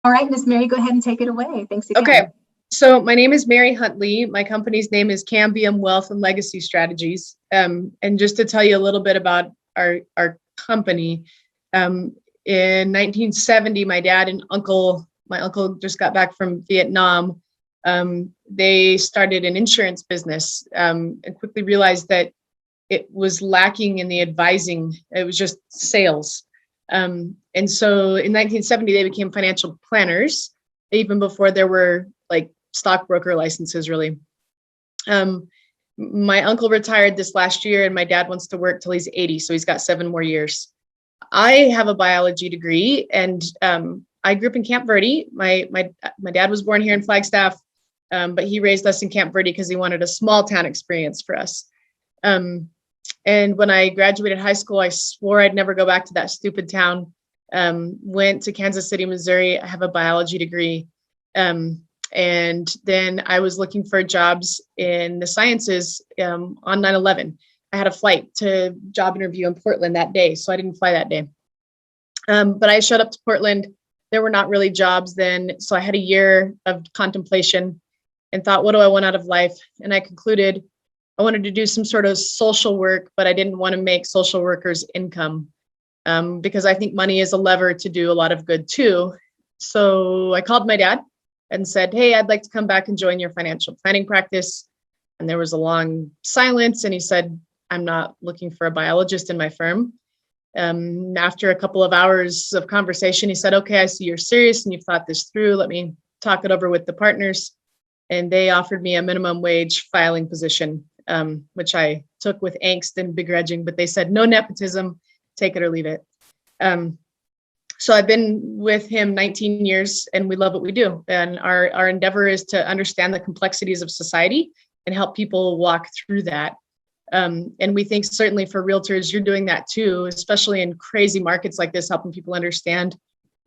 All right, Ms. Mary, go ahead and take it away. Thanks again. Okay, so my name is Mary Huntley. My company's name is Cambium Wealth and Legacy Strategies. And just to tell you a little bit about our company, in 1970, my dad and my uncle just got back from Vietnam. They started an insurance business and quickly realized that it was lacking in the advising. It was just sales. And so in 1970, they became financial planners, even before there were like stockbroker licenses, really. My uncle retired this last year, and my dad wants to work till he's 80, so he's got 7 more years. I have a biology degree, and I grew up in Camp Verde. My dad was born here in Flagstaff, but he raised us in Camp Verde because he wanted a small town experience for us. And when I graduated high school, I swore I'd never go back to that stupid town. Went to Kansas City, Missouri. I have a biology degree. And then I was looking for jobs in the sciences on 9/11. I had a flight to job interview in Portland that day, so I didn't fly that day. But I showed up to Portland. There were not really jobs then. So I had a year of contemplation and thought, what do I want out of life? And I concluded I wanted to do some sort of social work, but I didn't want to make social workers income because I think money is a lever to do a lot of good too. So I called my dad and said, hey, I'd like to come back and join your financial planning practice. And there was a long silence. And he said, I'm not looking for a biologist in my firm. After a couple of hours of conversation, he said, okay, I see you're serious and you've thought this through. Let me talk it over with the partners. And they offered me a minimum wage filing position, which I took with angst and begrudging, but they said, no nepotism, take it or leave it. So I've been with him 19 years and we love what we do. And our endeavor is to understand the complexities of society and help people walk through that. And we think certainly for realtors, you're doing that too, especially in crazy markets like this, helping people understand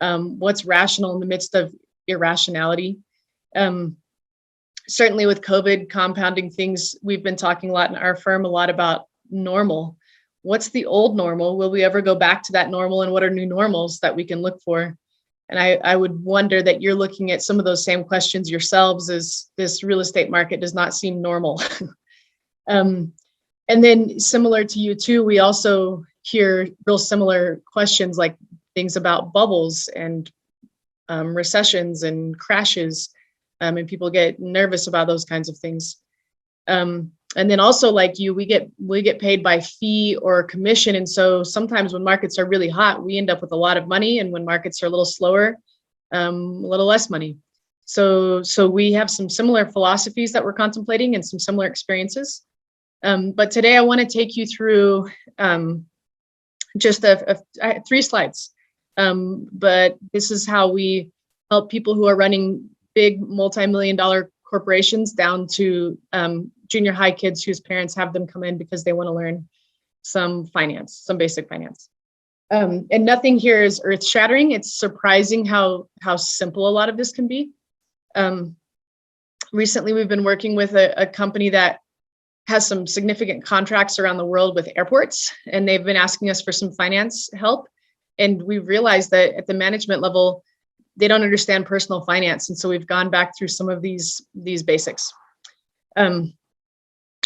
what's rational in the midst of irrationality. Certainly with COVID compounding things, we've been talking a lot in our firm, a lot about normal. What's the old normal? Will we ever go back to that normal? And what are new normals that we can look for? And I would wonder that you're looking at some of those same questions yourselves, as this real estate market does not seem normal. And then similar to you too, we also hear real similar questions like things about bubbles and recessions and crashes. And people get nervous about those kinds of things. And then also like you, we get paid by fee or commission. And so sometimes when markets are really hot, we end up with a lot of money. And when markets are a little slower, a little less money. So we have some similar philosophies that we're contemplating and some similar experiences. But today I want to take you through just 3 slides. But this is how we help people who are running big multi-million-dollar corporations down to junior high kids whose parents have them come in because they want to learn some finance, some basic finance. And nothing here is earth-shattering. It's surprising how simple a lot of this can be. Recently, we've been working with a company that has some significant contracts around the world with airports, and they've been asking us for some finance help. And we realized that at the management level, they don't understand personal finance. And so we've gone back through some of these basics.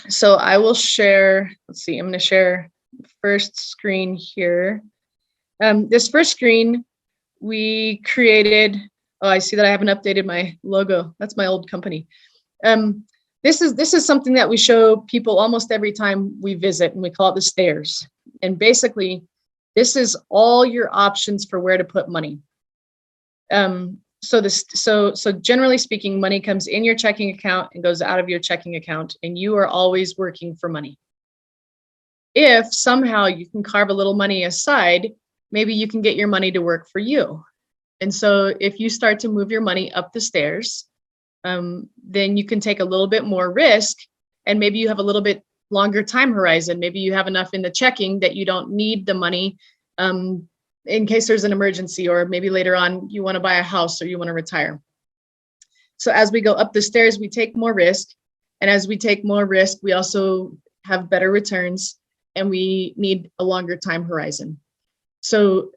So I will share, let's see, I'm going to share the first screen here. This first screen we created, oh, I see that I haven't updated my logo. That's my old company. This is something that we show people almost every time we visit, and we call it the stairs. And basically, this is all your options for where to put money. So generally speaking, money comes in your checking account and goes out of your checking account, and you are always working for money. If somehow you can carve a little money aside, maybe you can get your money to work for you. And so if you start to move your money up the stairs, then you can take a little bit more risk, and maybe you have a little bit longer time horizon. Maybe you have enough in the checking that you don't need the money in case there's an emergency, or maybe later on you want to buy a house or you want to retire. So as we go up the stairs, we take more risk. And as we take more risk, we also have better returns, and we need a longer time horizon. So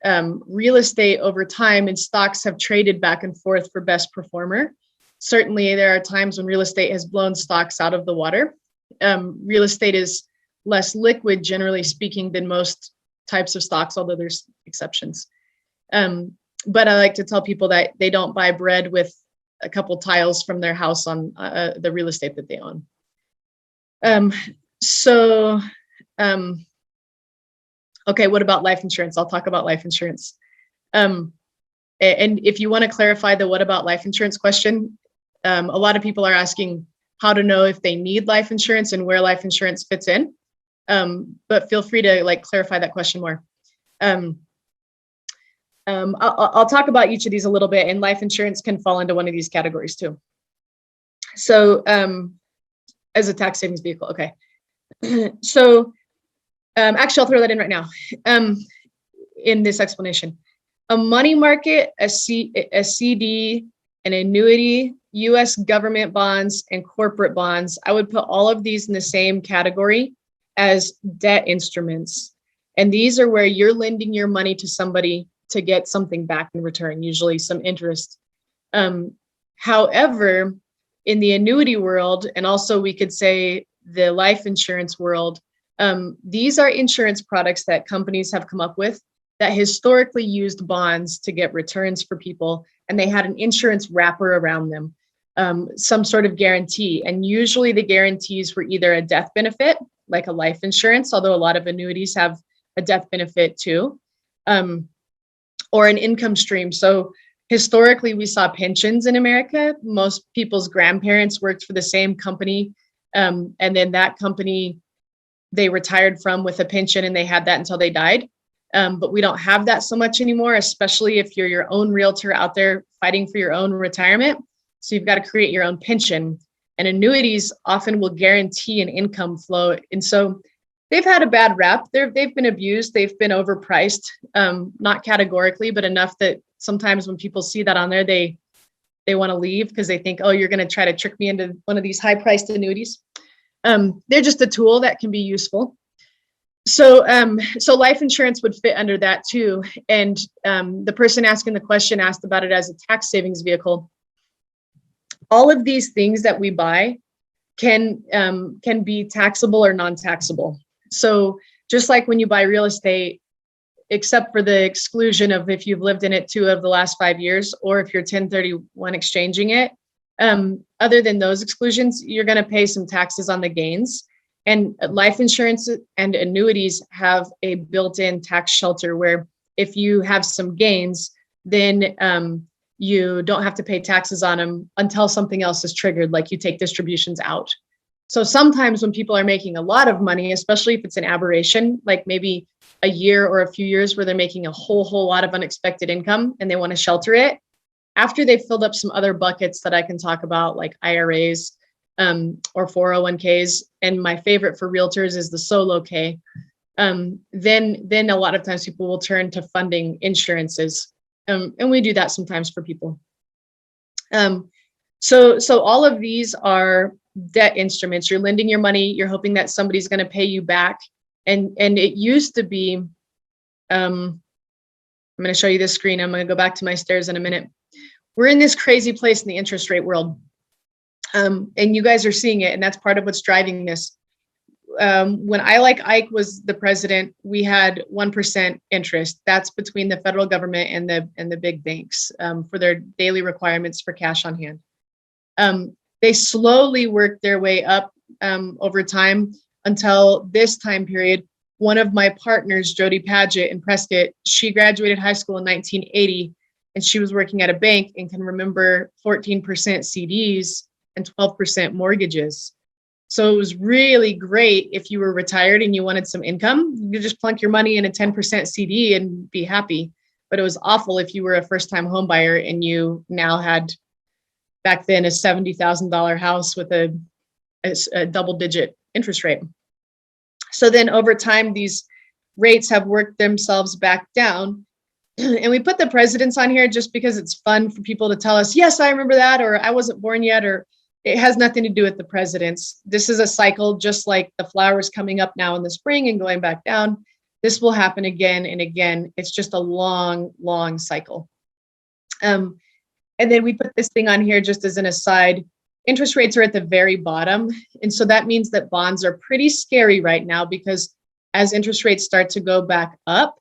real estate over time and stocks have traded back and forth for best performer. Certainly there are times when real estate has blown stocks out of the water. Real estate is less liquid, generally speaking, than most types of stocks, although there's exceptions. But I like to tell people that they don't buy bread with a couple tiles from their house on the real estate that they own. Okay, what about life insurance? I'll talk about life insurance. And if you want to clarify the what about life insurance question, a lot of people are asking how to know if they need life insurance and where life insurance fits in. But feel free to clarify that question more. I'll talk about each of these a little bit, and life insurance can fall into one of these categories too. So as a tax savings vehicle, okay. So actually, I'll throw that in right now in this explanation. A money market, a CD, an annuity, US government bonds, and corporate bonds, I would put all of these in the same category as debt instruments. And these are where you're lending your money to somebody to get something back in return, usually some interest. However, in the annuity world, and also we could say the life insurance world, these are insurance products that companies have come up with that historically used bonds to get returns for people, and they had an insurance wrapper around them, some sort of guarantee. And usually the guarantees were either a death benefit, like a life insurance, although a lot of annuities have a death benefit too, or an income stream. So historically, we saw pensions in America. Most people's grandparents worked for the same company, and then that company they retired from with a pension, and they had that until they died. But we don't have that so much anymore, especially if you're your own realtor out there fighting for your own retirement. So you've got to create your own pension. And annuities often will guarantee an income flow. And so they've had a bad rap. They've been abused. They've been overpriced, not categorically, but enough that sometimes when people see that on there, they want to leave because they think, oh, you're going to try to trick me into one of these high-priced annuities. They're just a tool that can be useful. So life insurance would fit under that too. And the person asking the question asked about it as a tax savings vehicle. All of these things that we buy can be taxable or non-taxable. So just like when you buy real estate, except for the exclusion of if you've lived in it 2 of the last 5 years, or if you're 1031 exchanging it, other than those exclusions, you're going to pay some taxes on the gains. And life insurance and annuities have a built-in tax shelter where if you have some gains, then you don't have to pay taxes on them until something else is triggered, like you take distributions out. So sometimes when people are making a lot of money, especially if it's an aberration, like maybe a year or a few years where they're making a whole lot of unexpected income and they want to shelter it, after they've filled up some other buckets that I can talk about, like IRAs or 401ks, and my favorite for realtors is the solo K, then a lot of times people will turn to funding insurances. And we do that sometimes for people. So all of these are debt instruments. You're lending your money, you're hoping that somebody's going to pay you back. And it used to be, I'm going to show you this screen. I'm going to go back to my stairs in a minute. We're in this crazy place in the interest rate world. And you guys are seeing it, and that's part of what's driving this. When Ike was the president, we had 1% interest. That's between the federal government and the big banks for their daily requirements for cash on hand. They slowly worked their way up over time until this time period. One of my partners, Jody Paget in Prescott, she graduated high school in 1980, and she was working at a bank and can remember 14% CDs and 12% mortgages. So it was really great if you were retired and you wanted some income. You just plunk your money in a 10% CD and be happy. But it was awful if you were a first-time home buyer and you now had, back then, a $70,000 house with a double-digit interest rate. So then over time, these rates have worked themselves back down. And we put the presidents on here just because it's fun for people to tell us, yes, I remember that, or I wasn't born yet, or it has nothing to do with the presidents. This is a cycle, just like the flowers coming up now in the spring and going back down. this will happen again and again. It's just a long, long cycle. And then we put this thing on here just as an aside. Interest rates are at the very bottom. And so that means that bonds are pretty scary right now, because as interest rates start to go back up,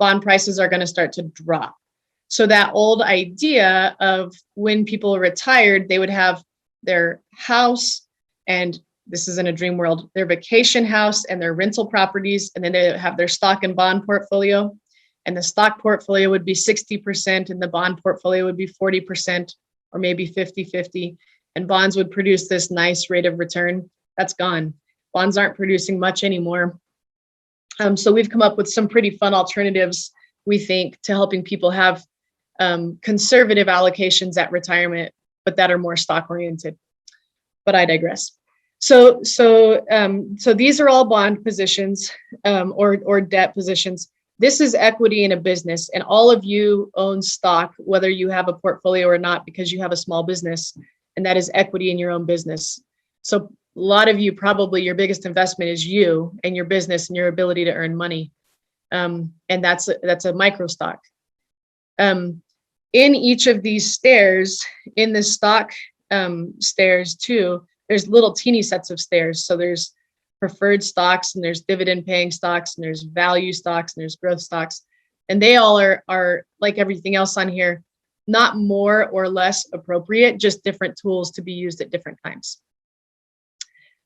bond prices are going to start to drop. So that old idea of when people retired, they would have their house, and this is in a dream world, their vacation house and their rental properties, and then they would have their stock and bond portfolio. And the stock portfolio would be 60% and the bond portfolio would be 40% or maybe 50-50. And bonds would produce this nice rate of return. That's gone. Bonds aren't producing much anymore. So we've come up with some pretty fun alternatives, we think, to helping people have conservative allocations at retirement, but that are more stock oriented. But I digress. So these are all bond positions or debt positions. This is equity in a business, and all of you own stock, whether you have a portfolio or not, because you have a small business, and that is equity in your own business. So a lot of you, probably your biggest investment is you and your business and your ability to earn money. And that's a micro stock. In each of these stairs, in the stock stairs too, there's little teeny sets of stairs. So there's preferred stocks, and there's dividend paying stocks, and there's value stocks, and there's growth stocks. And they all are like everything else on here, not more or less appropriate, just different tools to be used at different times.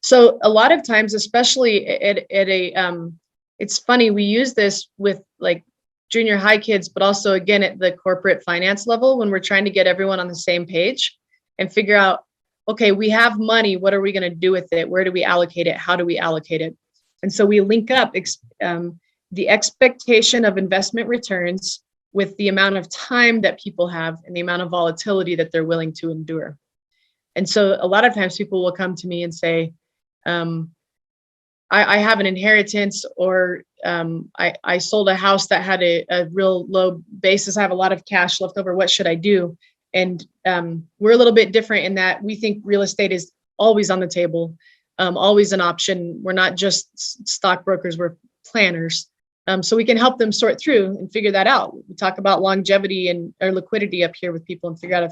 So a lot of times, especially at a, it's funny, we use this with like junior high kids, but also again at the corporate finance level, when we're trying to get everyone on the same page and figure out, okay, we have money, what are we going to do with it? Where do we allocate it? How do we allocate it? And so we link up the expectation of investment returns with the amount of time that people have and the amount of volatility that they're willing to endure. And so a lot of times people will come to me and say, I have an inheritance, or I sold a house that had a real low basis. I have a lot of cash left over. What should I do? And we're a little bit different in that we think real estate is always on the table, always an option. We're not just stockbrokers, we're planners. So we can help them sort through and figure that out. We talk about longevity and or liquidity up here with people and figure out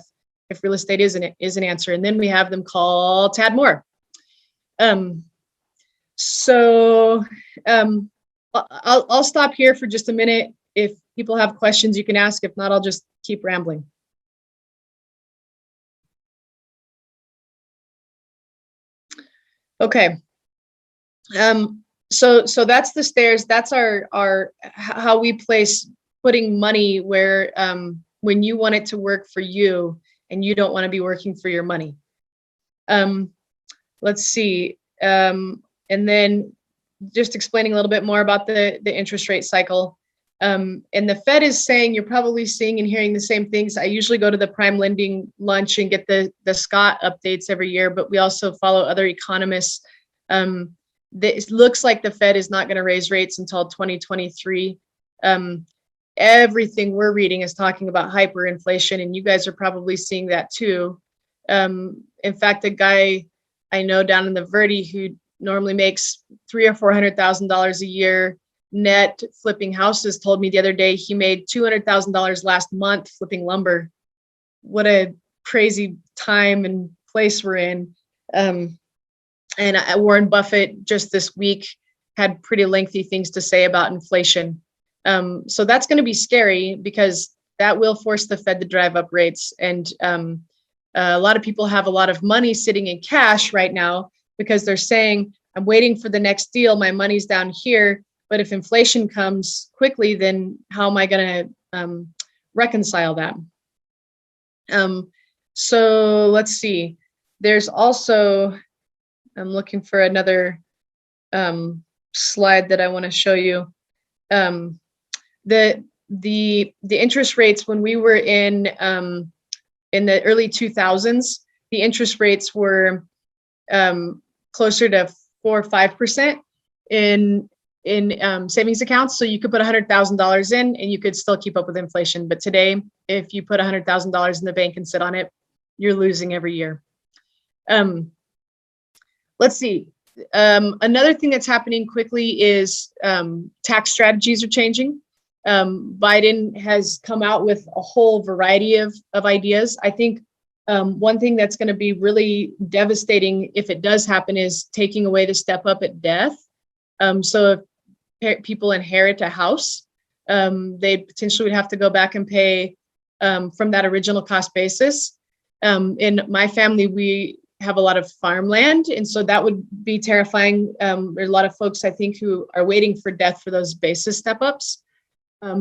if real estate is an answer. And then we have them call Tad Moore. I'll stop here for just a minute. If people have questions, you can ask. If not, I'll just keep rambling. Okay. So that's the stairs. That's our how we place putting money where when you want it to work for you and you don't want to be working for your money. Let's see. And then just explaining a little bit more about the interest rate cycle. And the Fed is saying, you're probably seeing and hearing the same things. I usually go to the prime lending lunch and get the Scott updates every year, but we also follow other economists. It looks like the Fed is not going to raise rates until 2023. Everything we're reading is talking about hyperinflation, and you guys are probably seeing that too. In fact, a guy I know down in the Verde who normally makes $300,000 or $400,000 a year net flipping houses told me the other day he made $200,000 last month flipping lumber. What a crazy time and place we're in. And Warren Buffett just this week had pretty lengthy things to say about inflation. So that's going to be scary because that will force the Fed to drive up rates. And a lot of people have a lot of money sitting in cash right now because they're saying, I'm waiting for the next deal. My money's down here. But if inflation comes quickly, then how am I going to reconcile that? So let's see. There's also, I'm looking for another slide that I want to show you. The interest rates when we were in the early 2000s, the interest rates were closer to 4 or 5% in savings accounts. So you could put $100,000 in and you could still keep up with inflation. But today, if you put $100,000 in the bank and sit on it, you're losing every year. Let's see. Another thing that's happening quickly is tax strategies are changing. Biden has come out with a whole variety of ideas. I think one thing that's going to be really devastating if it does happen is taking away the step up at death. So if people inherit a house, they potentially would have to go back and pay from that original cost basis. In my family, we have a lot of farmland, and so that would be terrifying. There's a lot of folks, I think, who are waiting for death for those basis step ups.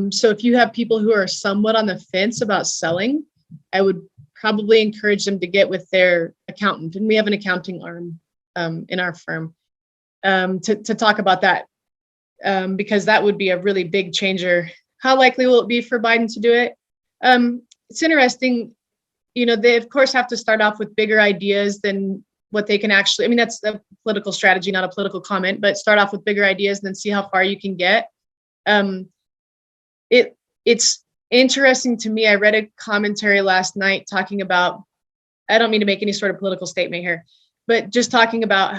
So if you have people who are somewhat on the fence about selling, I would probably encourage them to get with their accountant. And we have an accounting arm in our firm to talk about that, because that would be a really big changer. How likely will it be for Biden to do it? It's interesting. They of course have to start off with bigger ideas than what they can actually, that's a political strategy, not a political comment, but start off with bigger ideas and then see how far you can get. It's interesting to me. I read a commentary last night talking about, I don't mean to make any sort of political statement here, but just talking about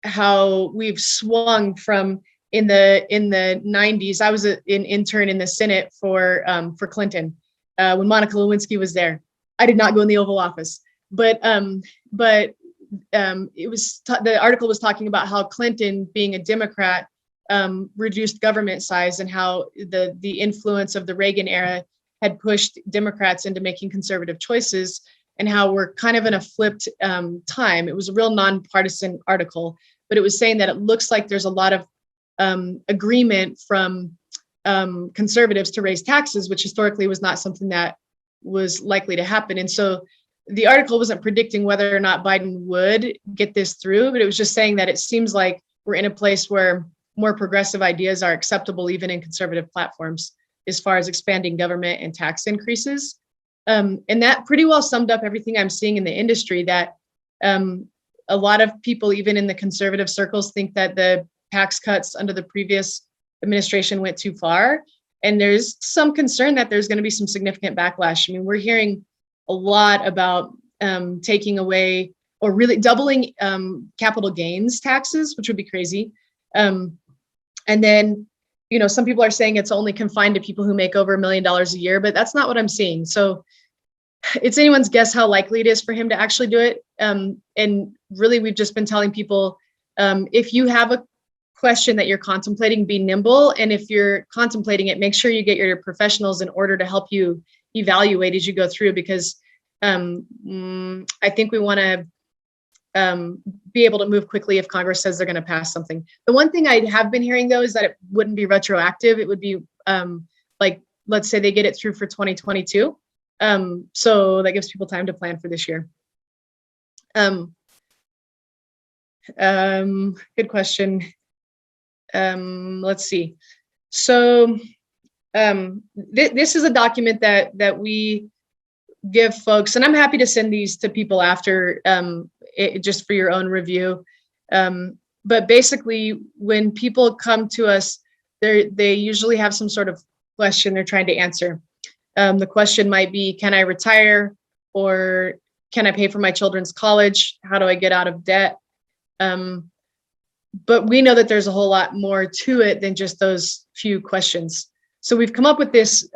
how we've swung from in the 90s. I was an intern in the Senate for Clinton when Monica Lewinsky was there. I did not go in the Oval Office, but it was the article was talking about how Clinton, being a Democrat, reduced government size, and how the influence of the Reagan era had pushed Democrats into making conservative choices, and how we're kind of in a flipped time. It was a real nonpartisan article, but it was saying that it looks like there's a lot of agreement from conservatives to raise taxes, which historically was not something that was likely to happen. And so the article wasn't predicting whether or not Biden would get this through, but it was just saying that it seems like we're in a place where more progressive ideas are acceptable even in conservative platforms as far as expanding government and tax increases. And that pretty well summed up everything I'm seeing in the industry, that a lot of people, even in the conservative circles, think that the tax cuts under the previous administration went too far. And there's some concern that there's going to be some significant backlash. We're hearing a lot about taking away or really doubling capital gains taxes, which would be crazy. And then, some people are saying it's only confined to people who make over $1 million a year, but that's not what I'm seeing. So it's anyone's guess how likely it is for him to actually do it. And really, we've just been telling people, if you have a question that you're contemplating, be nimble. And if you're contemplating it, make sure you get your professionals in order to help you evaluate as you go through, because I think we want to be able to move quickly if Congress says they're going to pass something. The one thing I have been hearing, though, is that it wouldn't be retroactive. It would be like, let's say they get it through for 2022. So that gives people time to plan for this year. Good question. Let's see. So this is a document that we give folks, and I'm happy to send these to people after, just for your own review. But basically, when people come to us, they usually have some sort of question they're trying to answer. The question might be, can I retire? Or can I pay for my children's college? How do I get out of debt? But we know that there's a whole lot more to it than just those few questions. So we've come up with this,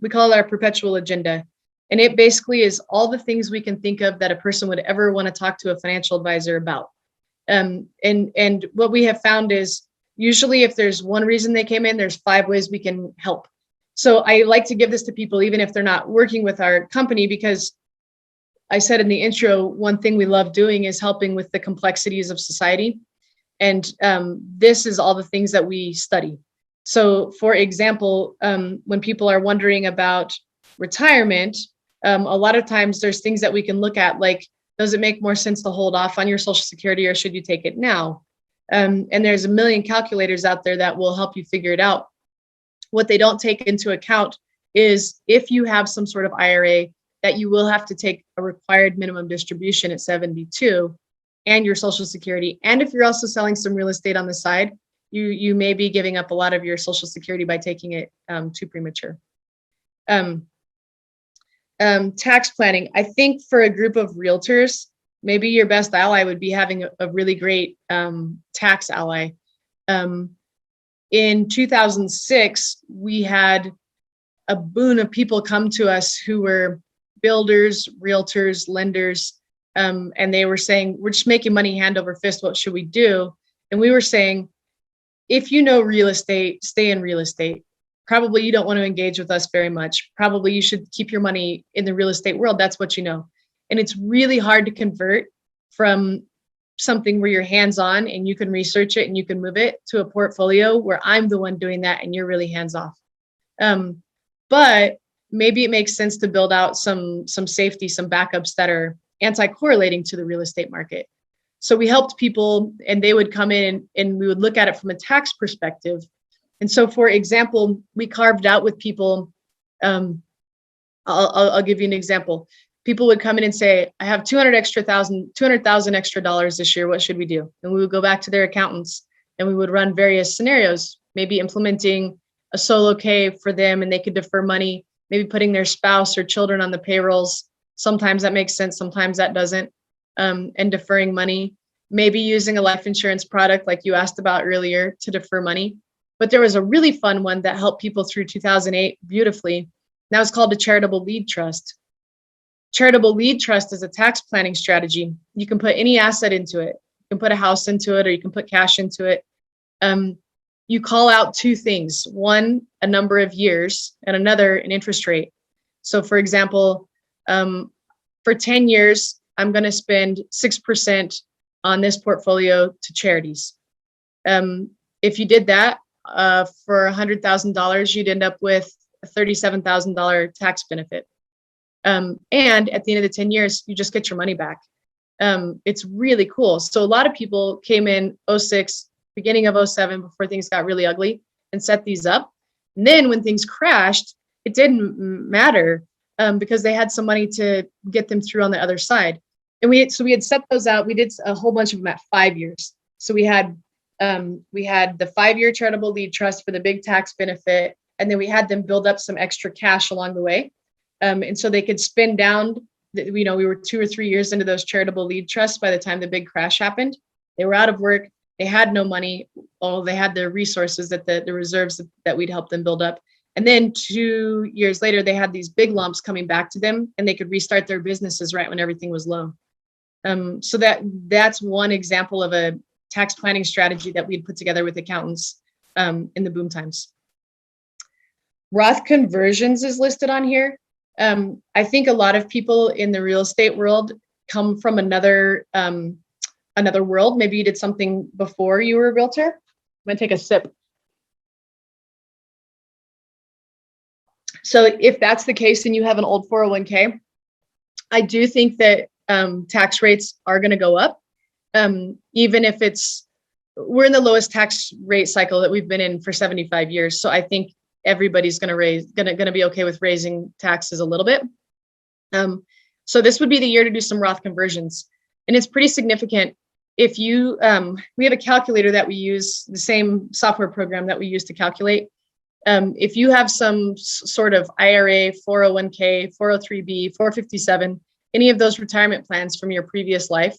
we call it our Perpetual Agenda. And it basically is all the things we can think of that a person would ever want to talk to a financial advisor about. And what we have found is usually if there's one reason they came in, there's 5 ways we can help. So I like to give this to people, even if they're not working with our company, because I said in the intro, one thing we love doing is helping with the complexities of society. And this is all the things that we study. So for example, when people are wondering about retirement, a lot of times there's things that we can look at, like, does it make more sense to hold off on your Social Security or should you take it now? And there's a million calculators out there that will help you figure it out. What they don't take into account is if you have some sort of IRA, that you will have to take a required minimum distribution at 72 and your Social Security. And if you're also selling some real estate on the side, you may be giving up a lot of your Social Security by taking it too premature. Tax planning. I think for a group of realtors, maybe your best ally would be having a really great tax ally. In 2006, we had a boon of people come to us who were builders, realtors, lenders, and they were saying, we're just making money hand over fist. What should we do? And we were saying, if you know real estate, stay in real estate. Probably you don't want to engage with us very much. Probably you should keep your money in the real estate world. That's what you know. And it's really hard to convert from something where you're hands-on and you can research it and you can move it to a portfolio where I'm the one doing that and you're really hands-off. But maybe it makes sense to build out some safety, some backups that are anti-correlating to the real estate market. So we helped people, and they would come in and we would look at it from a tax perspective. And so, for example, we carved out with people. I'll give you an example. People would come in and say, I have $200,000 extra dollars this year. What should we do? And we would go back to their accountants and we would run various scenarios, maybe implementing a solo K for them and they could defer money, maybe putting their spouse or children on the payrolls. Sometimes that makes sense. Sometimes that doesn't. And deferring money, maybe using a life insurance product like you asked about earlier to defer money. But there was a really fun one that helped people through 2008 beautifully. That was called a charitable lead trust. Charitable lead trust is a tax planning strategy. You can put any asset into it. You can put a house into it, or you can put cash into it. You call out two things. One, a number of years, and another, an interest rate. So for example, for 10 years, I'm going to spend 6% on this portfolio to charities. If you did that for $100,000, you'd end up with a $37,000 tax benefit. And at the end of the 10 years, you just get your money back. It's really cool. So a lot of people came in 06, beginning of 07, before things got really ugly, and set these up. And then when things crashed, it didn't matter because they had some money to get them through on the other side. And we had set those out. We did a whole bunch of them at 5 years. So we had the 5-year charitable lead trust for the big tax benefit, and then we had them build up some extra cash along the way. And so they could spin down, we were 2 or 3 years into those charitable lead trusts by the time the big crash happened. They were out of work. They had no money. Although they had the resources that the reserves that we'd help them build up. And then 2 years later, they had these big lumps coming back to them and they could restart their businesses right when everything was low. So that's one example of a tax planning strategy that we'd put together with accountants in the boom times. Roth conversions is listed on here. I think a lot of people in the real estate world come from another world. Maybe you did something before you were a realtor. I'm gonna take a sip. So if that's the case and you have an old 401k, I do think that tax rates are going to go up, even if we're in the lowest tax rate cycle that we've been in for 75 years. So I think everybody's going to be okay with raising taxes a little bit. So this would be the year to do some Roth conversions, and it's pretty significant. If you, we have a calculator that we use, the same software program that we use to calculate. If you have some sort of IRA, 401k, 403b, 457, any of those retirement plans from your previous life,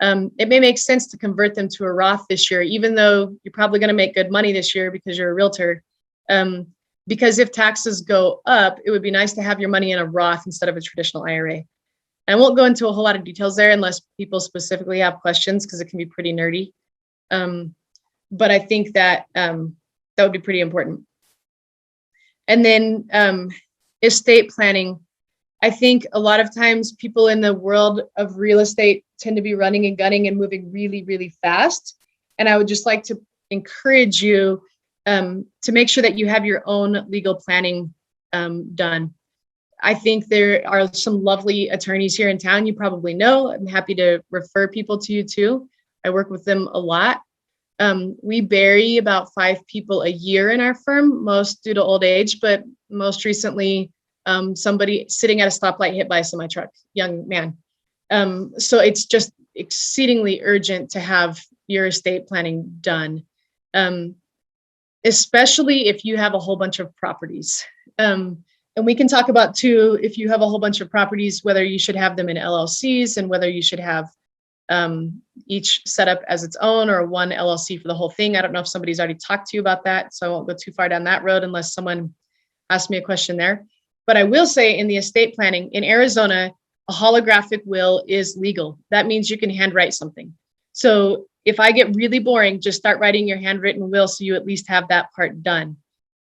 it may make sense to convert them to a Roth this year, even though you're probably going to make good money this year because you're a realtor. Because if taxes go up, it would be nice to have your money in a Roth instead of a traditional IRA. I won't go into a whole lot of details there unless people specifically have questions, because it can be pretty nerdy. But I think that that would be pretty important. And then estate planning. I think a lot of times people in the world of real estate tend to be running and gunning and moving really, really fast. And I would just like to encourage you to make sure that you have your own legal planning done. I think there are some lovely attorneys here in town. You probably know. I'm happy to refer people to you too. I work with them a lot. We bury about 5 people a year in our firm, most due to old age, but most recently, somebody sitting at a stoplight hit by a semi-truck, young man. So it's just exceedingly urgent to have your estate planning done, especially if you have a whole bunch of properties. And we can talk about too, if you have a whole bunch of properties, whether you should have them in LLCs and whether you should have each set up as its own, or one LLC for the whole thing. I don't know if somebody's already talked to you about that, so I won't go too far down that road unless someone asks me a question there. But I will say, in the estate planning in Arizona, a holographic will is legal. That means you can handwrite something. So if I get really boring, just start writing your handwritten will, so you at least have that part done.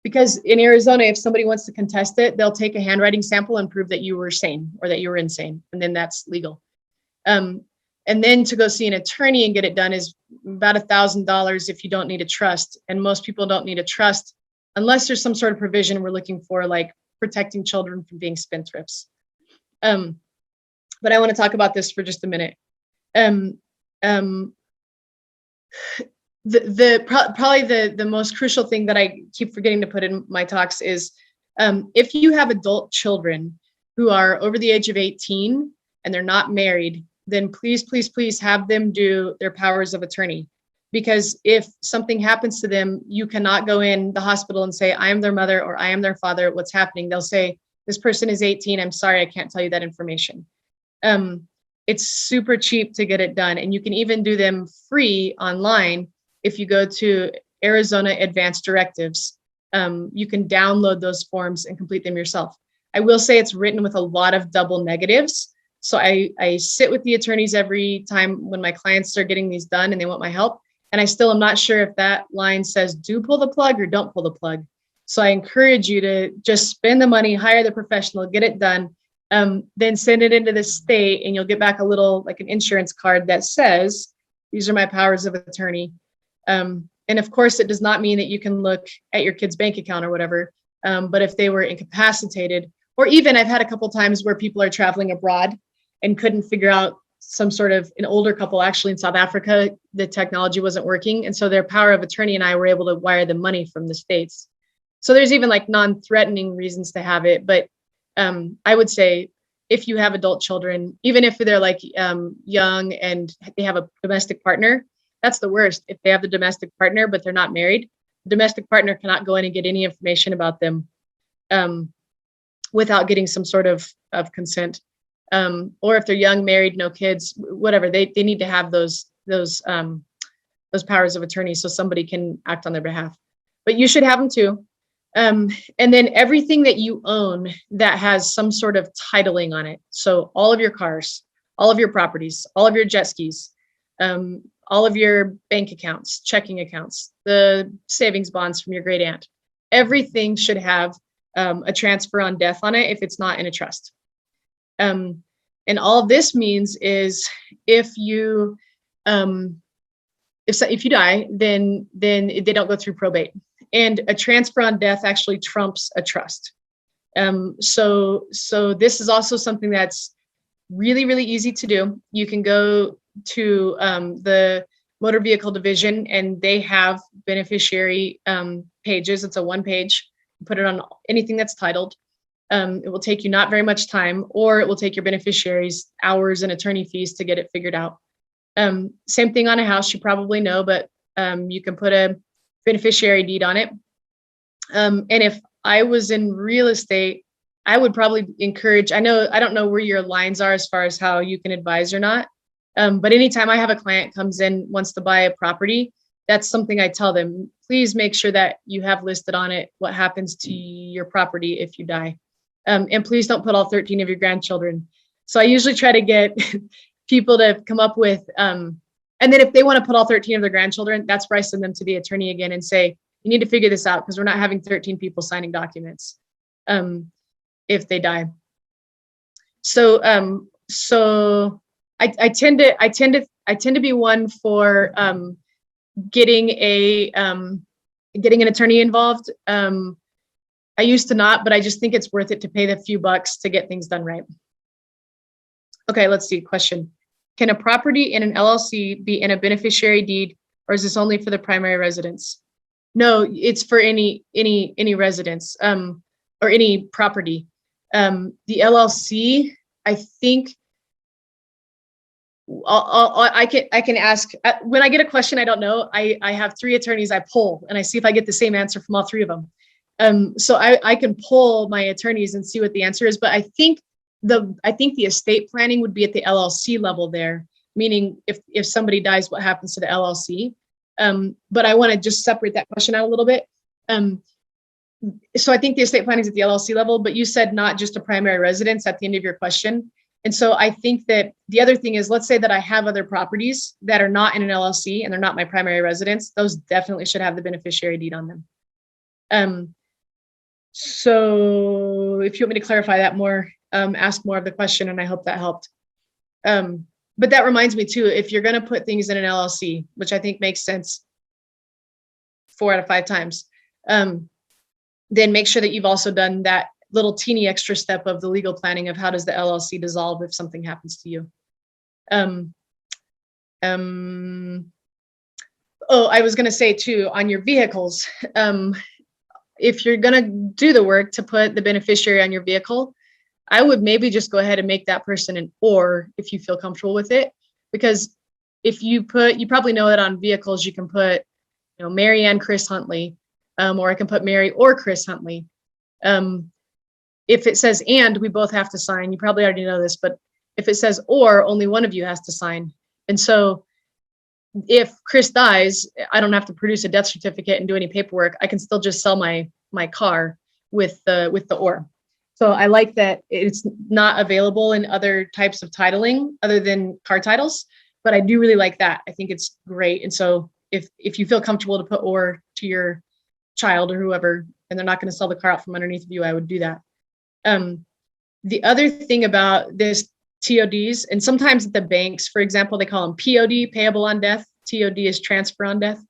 Because in Arizona, if somebody wants to contest it, they'll take a handwriting sample and prove that you were sane or that you were insane, and then that's legal. And then to go see an attorney and get it done is about $1,000 if you don't need a trust. And most people don't need a trust unless there's some sort of provision we're looking for, like protecting children from being spendthrifts. But I want to talk about this for just a minute. Probably the most crucial thing that I keep forgetting to put in my talks is, if you have adult children who are over the age of 18 and they're not married, then please, please, please have them do their powers of attorney. Because if something happens to them, you cannot go in the hospital and say, I am their mother or I am their father, what's happening? They'll say, this person is 18, I'm sorry, I can't tell you that information. It's super cheap to get it done. And you can even do them free online. If you go to Arizona Advanced Directives, you can download those forms and complete them yourself. I will say it's written with a lot of double negatives. So I sit with the attorneys every time when my clients are getting these done and they want my help. And I still am not sure if that line says do pull the plug or don't pull the plug. So I encourage you to just spend the money, hire the professional, get it done, then send it into the state, and you'll get back a little, like an insurance card that says, these are my powers of attorney. And of course, it does not mean that you can look at your kid's bank account or whatever. But if they were incapacitated, or even I've had a couple times where people are traveling abroad and couldn't figure out some sort of, an older couple actually in South Africa, the technology wasn't working. And so their power of attorney and I were able to wire them money from the States. So there's even like non-threatening reasons to have it. But I would say, if you have adult children, even if they're like young and they have a domestic partner, that's the worst. If they have the domestic partner, but they're not married, the domestic partner cannot go in and get any information about them without getting some sort of consent. Or if they're young, married, no kids, whatever, they need to have those powers of attorney so somebody can act on their behalf. But you should have them too. And then everything that you own that has some sort of titling on it. So all of your cars, all of your properties, all of your jet skis, all of your bank accounts, checking accounts, the savings bonds from your great aunt, everything should have a transfer on death on it if it's not in a trust. And all this means is if you die, then they don't go through probate. And a transfer on death actually trumps a trust. So this is also something that's really, really easy to do. You can go to the motor vehicle division, and they have beneficiary pages. It's a one page. You put it on anything that's titled. It will take you not very much time, or it will take your beneficiaries hours and attorney fees to get it figured out. Same thing on a house, you probably know, but you can put a beneficiary deed on it. And if I was in real estate, I would probably encourage, I don't know where your lines are as far as how you can advise or not. But anytime I have a client comes in, wants to buy a property, that's something I tell them, please make sure that you have listed on it what happens to your property if you die. And please don't put all 13 of your grandchildren. So I usually try to get people to come up with, and then if they want to put all 13 of their grandchildren, that's where I send them to the attorney again and say, you need to figure this out because we're not having 13 people signing documents if they die. So I tend to be one for getting an attorney involved. I used to not, but I just think it's worth it to pay the few bucks to get things done right. Okay, let's see. Question. Can a property in an LLC be in a beneficiary deed, or is this only for the primary residence? No, it's for any residence or any property. The LLC, I think, I can ask when I get a question I don't know. I have 3 attorneys I poll, and I see if I get the same answer from all 3 of them. So I can poll my attorneys and see what the answer is. But I think the estate planning would be at the LLC level there, meaning if somebody dies, what happens to the LLC? But I want to just separate that question out a little bit. So I think the estate planning is at the LLC level, but you said not just a primary residence at the end of your question. And so I think that the other thing is, let's say that I have other properties that are not in an LLC and they're not my primary residence. Those definitely should have the beneficiary deed on them. So if you want me to clarify that more, ask more of the question, and I hope that helped. But that reminds me too, if you're going to put things in an LLC, which I think makes sense 4 out of 5 times, then make sure that you've also done that little teeny extra step of the legal planning of how does the LLC dissolve if something happens to you. Oh, I was going to say too, on your vehicles, if you're going to do the work to put the beneficiary on your vehicle, I would maybe just go ahead and make that person an or if you feel comfortable with it. Because if you probably know that on vehicles, you can put, Mary Ann Chris Huntley, or I can put Mary or Chris Huntley. If it says and, we both have to sign. You probably already know this, but if it says or, only one of you has to sign. And so if Chris dies, I don't have to produce a death certificate and do any paperwork. I can still just sell my car with the or. So I like that it's not available in other types of titling other than car titles, but I do really like that. I think it's great. And so if you feel comfortable to put or to your child or whoever, and they're not going to sell the car out from underneath of you, I would do that. The other thing about this TODs, and sometimes at the banks, for example, they call them POD, payable on death. TOD is transfer on death.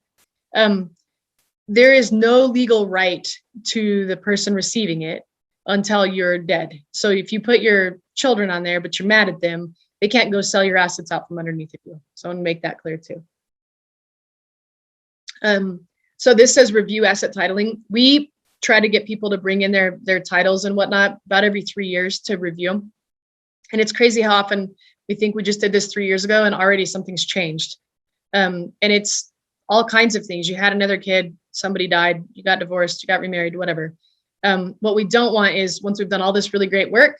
There is no legal right to the person receiving it until you're dead. So if you put your children on there, but you're mad at them, they can't go sell your assets out from underneath of you. So I want to make that clear too. So this says review asset titling. We try to get people to bring in their titles and whatnot about every 3 years to review them. And it's crazy how often we think we just did this 3 years ago and already something's changed. And it's all kinds of things. You had another kid, somebody died, you got divorced, you got remarried, whatever. What we don't want is once we've done all this really great work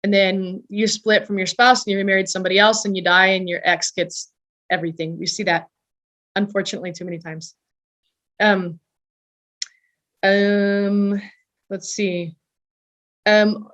and then you split from your spouse and you remarried somebody else and you die and your ex gets everything. We see that unfortunately too many times. Let's see.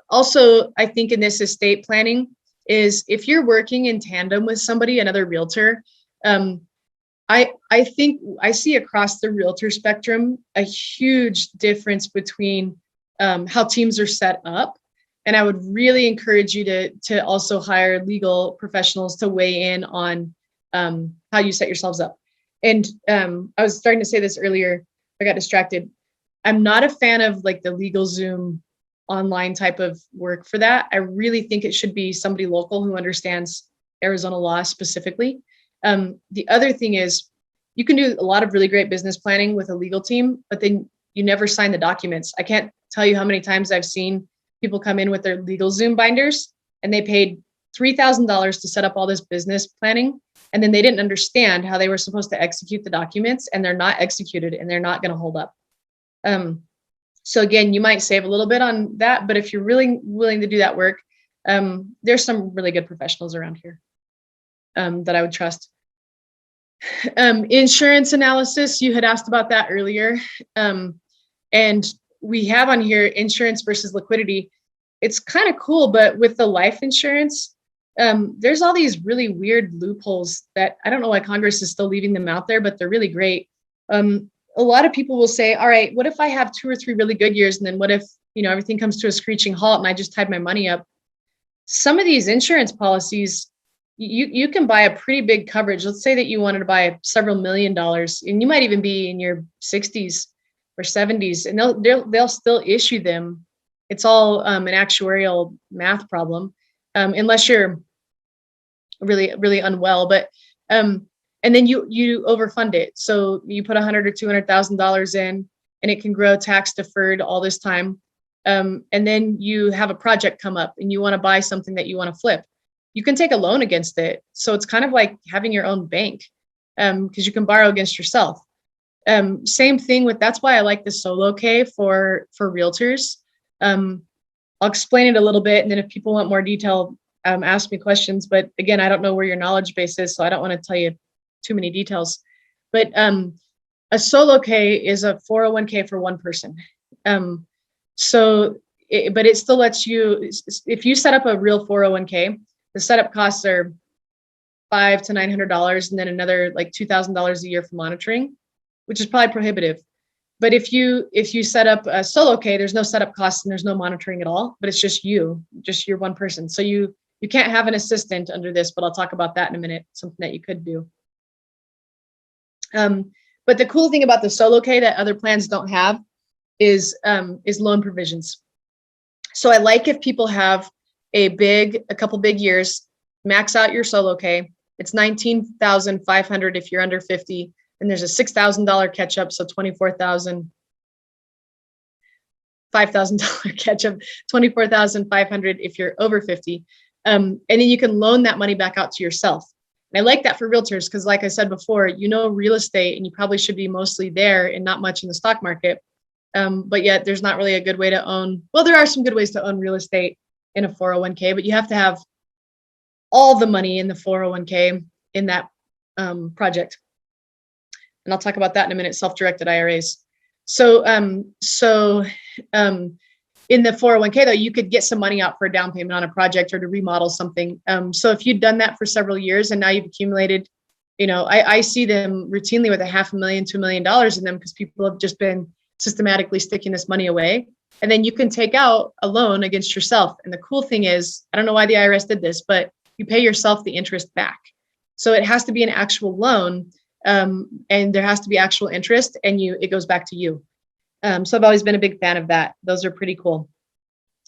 Also, I think in this estate planning is if you're working in tandem with somebody, another realtor, I think I see across the realtor spectrum a huge difference between how teams are set up. And I would really encourage you to also hire legal professionals to weigh in on how you set yourselves up. And I was starting to say this earlier, I got distracted. I'm not a fan of like the LegalZoom online type of work for that. I really think it should be somebody local who understands Arizona law specifically. The other thing is you can do a lot of really great business planning with a legal team, but then you never sign the documents. I can't tell you how many times I've seen people come in with their LegalZoom binders and they paid $3,000 to set up all this business planning. And then they didn't understand how they were supposed to execute the documents, and they're not executed and they're not going to hold up. So again, you might save a little bit on that, but if you're really willing to do that work, there's some really good professionals around here that I would trust. Insurance analysis, you had asked about that earlier. And we have on here insurance versus liquidity. It's kind of cool, but with the life insurance, there's all these really weird loopholes that I don't know why Congress is still leaving them out there, but they're really great. A lot of people will say, all right, what if I have 2 or 3 really good years? And then what if, everything comes to a screeching halt and I just tied my money up? Some of these insurance policies, you can buy a pretty big coverage. Let's say that you wanted to buy several $1 million, and you might even be in your 60s or 70s, and they'll still issue them. It's all an actuarial math problem, unless you're really, really unwell. But and then you overfund it. So you put $100,000 or $200,000 in, and it can grow tax deferred all this time. And then you have a project come up and you want to buy something that you want to flip. You can take a loan against it. So it's kind of like having your own bank, because you can borrow against yourself. Same thing with, that's why I like the solo K for realtors. I'll explain it a little bit. And then if people want more detail, ask me questions. But again, I don't know where your knowledge base is, so I don't want to tell you too many details. But a solo K is a 401k for one person. But it still lets you, if you set up a real 401k, the setup costs are $500 to $900, and then another like $2,000 a year for monitoring, which is probably prohibitive. But if you set up a solo K, there's no setup costs and there's no monitoring at all, but it's just your one person. So you can't have an assistant under this, but I'll talk about that in a minute, something that you could do. But the cool thing about the solo K that other plans don't have is loan provisions. So I like if people have a couple big years, max out your solo K. It's $19,500 if you're under 50, and there's a $6,000 catch up, so $5,000 catch up, $24,500 if you're over 50, and then you can loan that money back out to yourself. And I like that for realtors because, like I said before, real estate, and you probably should be mostly there and not much in the stock market. But yet there's not really a good way to own. Well, there are some good ways to own real estate in a 401k, but you have to have all the money in the 401k in that project. And I'll talk about that in a minute, self-directed IRAs. So in the 401k though, you could get some money out for a down payment on a project or to remodel something. So if you've done that for several years and now you've accumulated, I see them routinely with $500,000 to $1 million in them because people have just been systematically sticking this money away. And then you can take out a loan against yourself. And the cool thing is, I don't know why the IRS did this, but you pay yourself the interest back. So it has to be an actual loan, and there has to be actual interest, and it goes back to you. So I've always been a big fan of that. Those are pretty cool.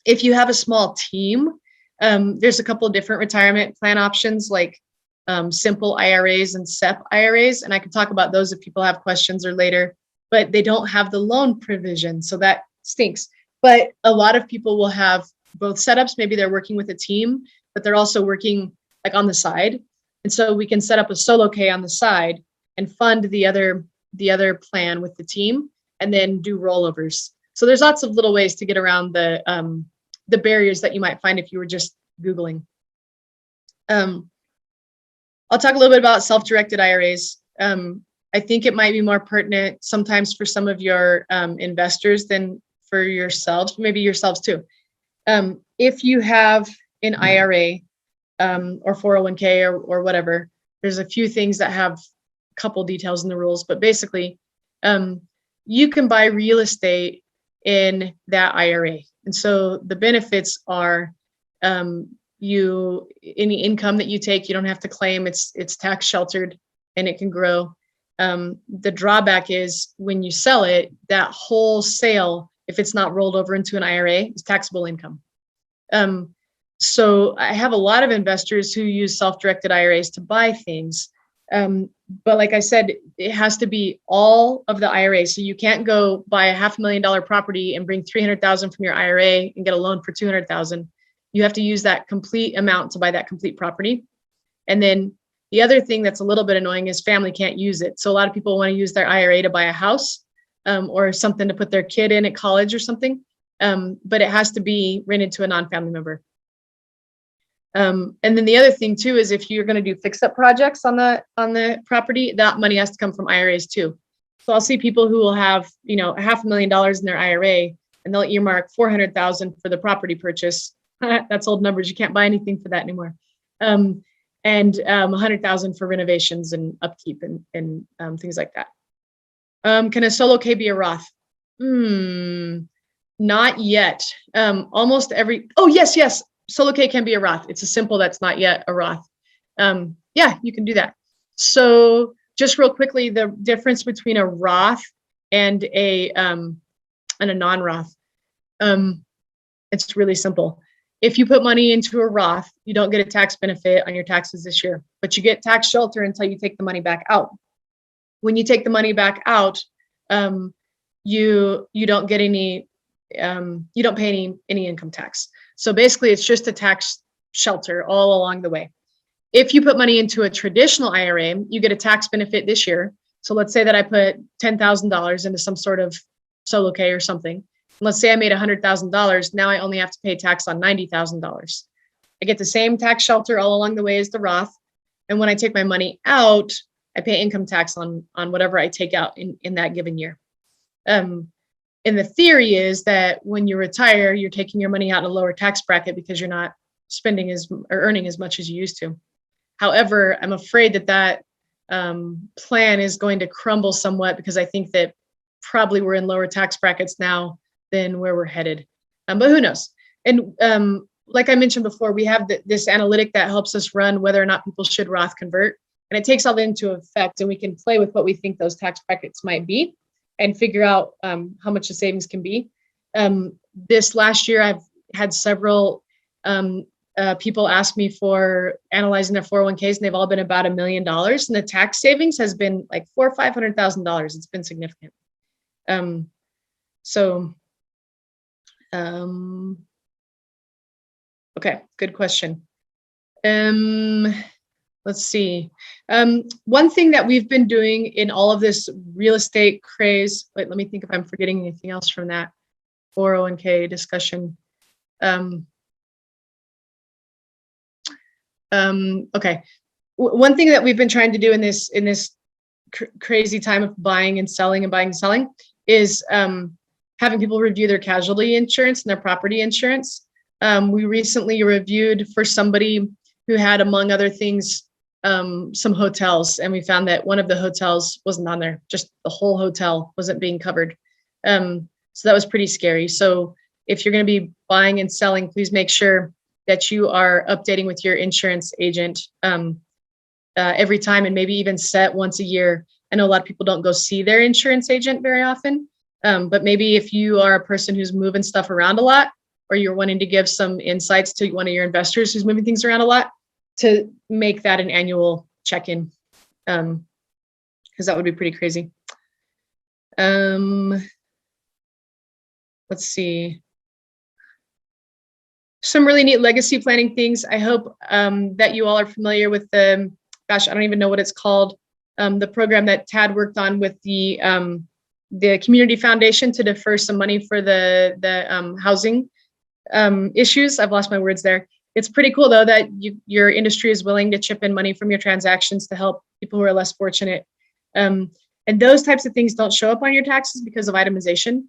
If you have a small team, there's a couple of different retirement plan options like simple IRAs and SEP IRAs. And I can talk about those if people have questions or later, but they don't have the loan provision. So that stinks. But a lot of people will have both setups. Maybe they're working with a team, but they're also working like on the side. And so we can set up a solo K on the side and fund the other plan with the team and then do rollovers. So there's lots of little ways to get around the barriers that you might find if you were just Googling. I'll talk a little bit about self-directed IRAs. I think it might be more pertinent sometimes for some of your investors than for yourselves, maybe yourselves too. If you have an IRA or 401k or whatever, there's a few things that have a couple details in the rules, but basically you can buy real estate in that IRA. And so the benefits are any income that you take, you don't have to claim, it's tax sheltered and it can grow. The drawback is when you sell it, that whole sale, if it's not rolled over into an IRA, is taxable income. So I have a lot of investors who use self-directed IRAs to buy things. But like I said, it has to be all of the IRA. So you can't go buy a $500,000 property and bring $300,000 from your IRA and get a loan for $200,000. You have to use that complete amount to buy that complete property. And then the other thing that's a little bit annoying is family can't use it. So a lot of people want to use their IRA to buy a house or something to put their kid in at college or something. But it has to be rented to a non-family member. And then the other thing too is if you're going to do fix-up projects on the property, that money has to come from IRAs too. So I'll see people who will have $500,000 in their IRA and they'll earmark $400,000 for the property purchase. That's old numbers. You can't buy anything for that anymore. And $100,000 for renovations and upkeep and things like that. Can a solo K be a Roth? Not yet. Almost every. Oh yes. Solo K can be a Roth. It's a simple that's not yet a Roth. Yeah, you can do that. So just real quickly, the difference between a Roth and a non-Roth. It's really simple. If you put money into a Roth, you don't get a tax benefit on your taxes this year, but you get tax shelter until you take the money back out. When you take the money back out, you don't get any, you don't pay any income tax. So basically it's just a tax shelter all along the way. If you put money into a traditional IRA, you get a tax benefit this year. So let's say that I put $10,000 into some sort of solo K or something. Let's say I made $100,000. Now I only have to pay tax on $90,000. I get the same tax shelter all along the way as the Roth. And when I take my money out, I pay income tax on whatever I take out in that given year. And the theory is that when you retire, you're taking your money out in a lower tax bracket because you're not spending or earning as much as you used to. However, I'm afraid that plan is going to crumble somewhat because I think that probably we're in lower tax brackets now than where we're headed. But who knows? And like I mentioned before, we have this analytic that helps us run whether or not people should Roth convert. And it takes all that into effect, and we can play with what we think those tax brackets might be and figure out how much the savings can be. This last year, I've had several people ask me for analyzing their 401ks, and they've all been about $1 million. And the tax savings has been like $400,000 or $500,000. It's been significant. Okay, good question. Let's see. One thing that we've been doing in all of this real estate craze, wait, let me think if I'm forgetting anything else from that 401k discussion. Okay. One thing that we've been trying to do in this crazy time of buying and selling is having people review their casualty insurance and their property insurance. We recently reviewed for somebody who had, among other things, some hotels, and we found that one of the hotels wasn't on there. Just the whole hotel wasn't being covered. So that was pretty scary. So if you're going to be buying and selling, please make sure that you are updating with your insurance agent every time, and maybe even set once a year. I know a lot of people don't go see their insurance agent very often, but maybe if you are a person who's moving stuff around a lot, or you're wanting to give some insights to one of your investors who's moving things around a lot, to make that an annual check-in, because that would be pretty crazy. Let's see. Some really neat legacy planning things. I hope that you all are familiar with the, gosh, I don't even know what it's called, the program that Tad worked on with the Community Foundation to defer some money for the housing issues. I've lost my words there. It's pretty cool, though, that your industry is willing to chip in money from your transactions to help people who are less fortunate. And those types of things don't show up on your taxes because of itemization,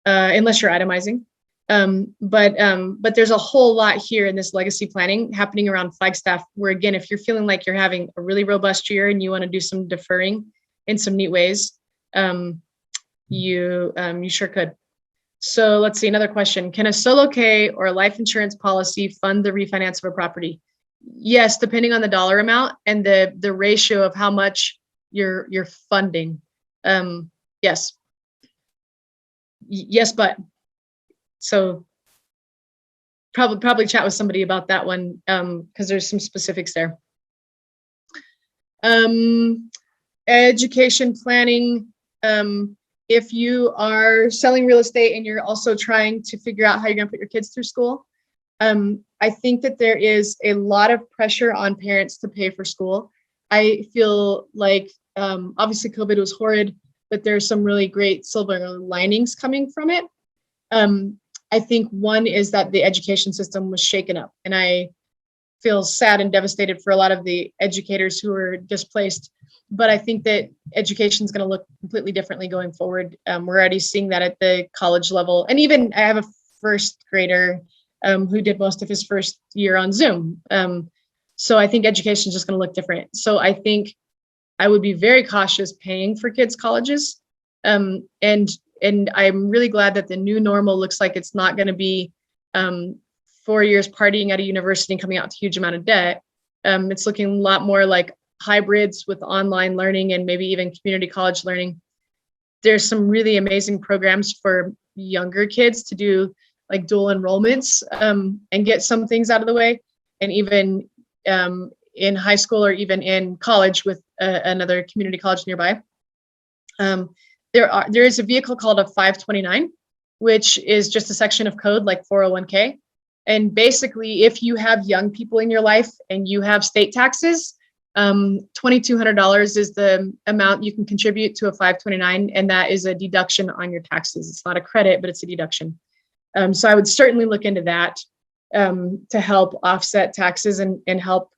unless you're itemizing. But there's a whole lot here in this legacy planning happening around Flagstaff, where, again, if you're feeling like you're having a really robust year and you want to do some deferring in some neat ways, you sure could. So let's see, another question. Can a solo K or a life insurance policy fund the refinance of a property? Yes, depending on the dollar amount and the ratio of how much you're funding. Yes. Yes, but. So probably chat with somebody about that one, because there's some specifics there. Education planning. If you are selling real estate and you're also trying to figure out how you're going to put your kids through school, I think that there is a lot of pressure on parents to pay for school. I feel like obviously COVID was horrid, but there's some really great silver linings coming from it. I think one is that the education system was shaken up, and I feel sad and devastated for a lot of the educators who were displaced. But I think that education is going to look completely differently going forward. We're already seeing that at the college level. And even I have a first grader who did most of his first year on Zoom. So I think education is just going to look different. So I think I would be very cautious paying for kids' colleges. And I'm really glad that the new normal looks like it's not going to be 4 years partying at a university and coming out with a huge amount of debt. It's looking a lot more like hybrids with online learning and maybe even community college learning. There's some really amazing programs for younger kids to do, like dual enrollments, and get some things out of the way. And even in high school or even in college with another community college nearby. There is a vehicle called a 529, which is just a section of code like 401k. And basically, if you have young people in your life and you have state taxes, $2,200 is the amount you can contribute to a 529, and that is a deduction on your taxes. It's not a credit, but it's a deduction. So I would certainly look into that. to help offset taxes and help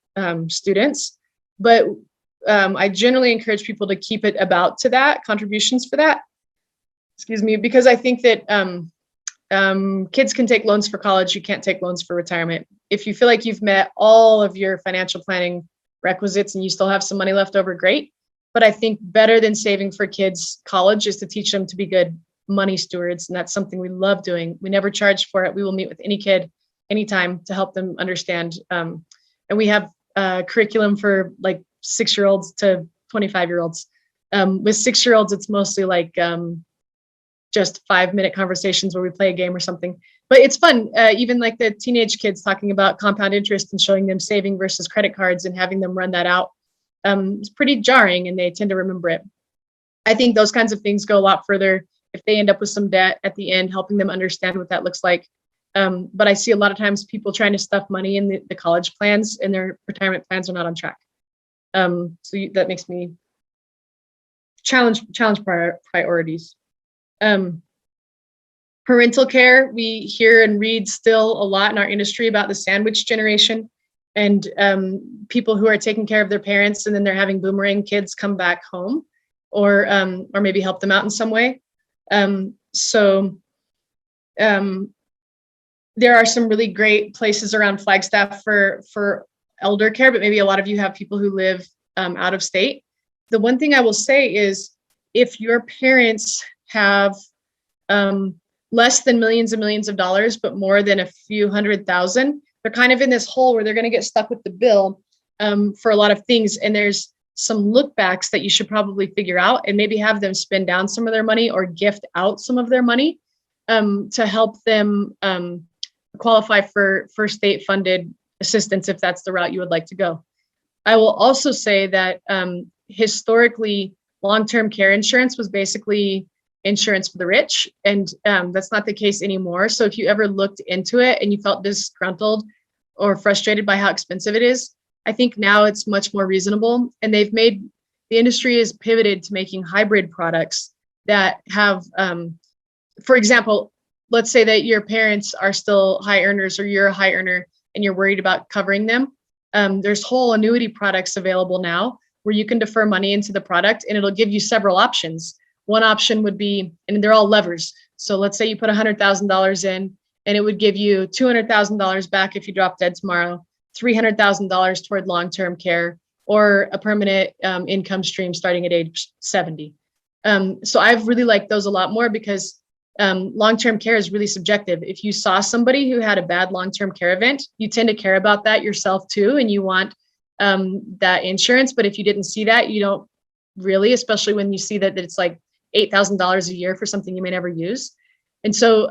students. But I generally encourage people to keep it about to that, contributions for that, excuse me, because I think that kids can take loans for college. You can't take loans for retirement. If you feel like you've met all of your financial planning requisites and you still have some money left over, great. But I think better than saving for kids' college is to teach them to be good money stewards. And that's something we love doing. We never charge for it. We will meet with any kid anytime to help them understand. And we have curriculum for like 6-year-olds to 25-year-olds. With 6-year-olds, it's mostly like just 5-minute conversations where we play a game or something. But it's fun, even like the teenage kids talking about compound interest and showing them saving versus credit cards and having them run that out. It's pretty jarring and they tend to remember it. I think those kinds of things go a lot further if they end up with some debt at the end, helping them understand what that looks like. But I see a lot of times people trying to stuff money in the college plans and their retirement plans are not on track. That makes me challenge priorities. Parental care, we hear and read still a lot in our industry about the sandwich generation and people who are taking care of their parents and then they're having boomerang kids come back home or maybe help them out in some way. There are some really great places around Flagstaff for elder care, but maybe a lot of you have people who live out of state. The one thing I will say is if your parents have less than millions and millions of dollars, but more than a few $100,000, they're kind of in this hole where they're going to get stuck with the bill for a lot of things. And there's some look backs that you should probably figure out and maybe have them spend down some of their money or gift out some of their money to help them qualify for state funded assistance if that's the route you would like to go. I will also say that historically, long-term care insurance was basically insurance for the rich, and that's not the case anymore. So if you ever looked into it and you felt disgruntled or frustrated by how expensive it is, I think now it's much more reasonable. And the industry is pivoted to making hybrid products that have, for example, let's say that your parents are still high earners or you're a high earner and you're worried about covering them. There's whole annuity products available now where you can defer money into the product and it'll give you several options. One option would be, and they're all levers. So let's say you put $100,000 in and it would give you $200,000 back if you drop dead tomorrow, $300,000 toward long-term care, or a permanent income stream starting at age 70. So I've really liked those a lot more because long-term care is really subjective. If you saw somebody who had a bad long-term care event, you tend to care about that yourself too, and you want that insurance. But if you didn't see that, you don't really, especially when you see that it's like $8,000 a year for something you may never use. And so,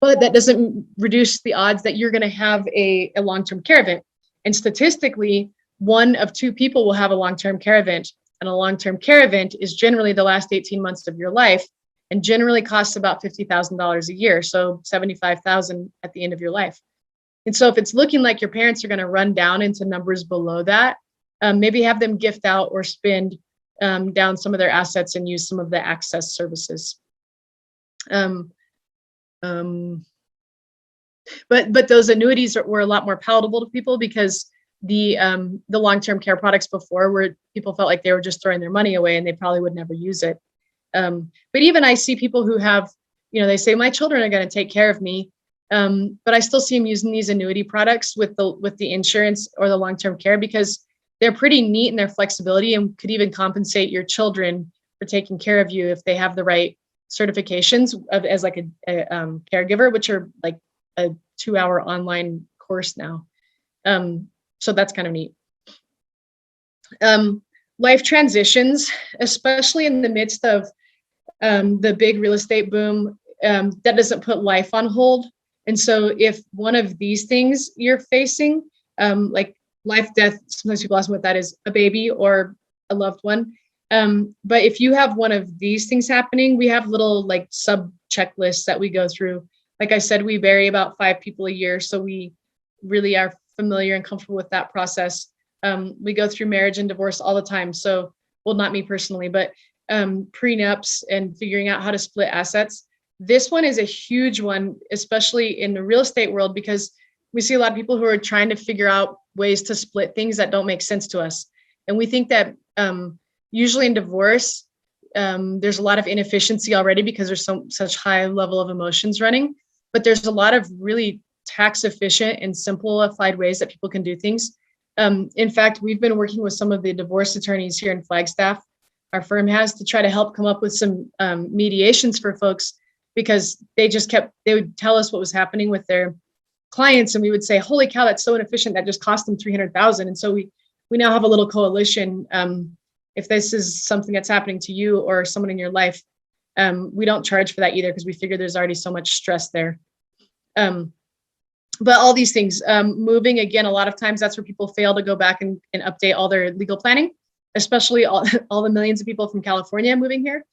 but that doesn't reduce the odds that you're going to have a long-term care event. And statistically, 1 of 2 people will have a long-term care event. And a long-term care event is generally the last 18 months of your life and generally costs about $50,000 a year. So $75,000 at the end of your life. And so if it's looking like your parents are going to run down into numbers below that, maybe have them gift out or spend down some of their assets and use some of the access services. But those annuities were a lot more palatable to people because the long-term care products before where people felt like they were just throwing their money away and they probably would never use it. But even I see people who have, they say my children are going to take care of me. But I still see them using these annuity products with the insurance or the long-term care because they're pretty neat in their flexibility and could even compensate your children for taking care of you if they have the right certifications as like a caregiver, which are like a 2-hour online course now. So that's kind of neat. Life transitions, especially in the midst of the big real estate boom, that doesn't put life on hold. And so if one of these things you're facing, like life, death, sometimes people ask me what that is, a baby or a loved one. But if you have one of these things happening, we have little like sub checklists that we go through. Like I said, we bury about 5 people a year. So we really are familiar and comfortable with that process. We go through marriage and divorce all the time. So, well, not me personally, but prenups and figuring out how to split assets. This one is a huge one, especially in the real estate world, because we see a lot of people who are trying to figure out ways to split things that don't make sense to us. And we think that usually in divorce, there's a lot of inefficiency already because there's such high level of emotions running, but there's a lot of really tax efficient and simplified ways that people can do things. In fact, we've been working with some of the divorce attorneys here in Flagstaff, our firm has, to try to help come up with some mediations for folks, because they would tell us what was happening with their clients, and we would say, holy cow, that's so inefficient, that just cost them $300,000. And so we now have a little coalition. If this is something that's happening to you or someone in your life, we don't charge for that either, because we figure there's already so much stress there. But all these things, moving, again, a lot of times that's where people fail to go back and update all their legal planning, especially all the millions of people from California moving here.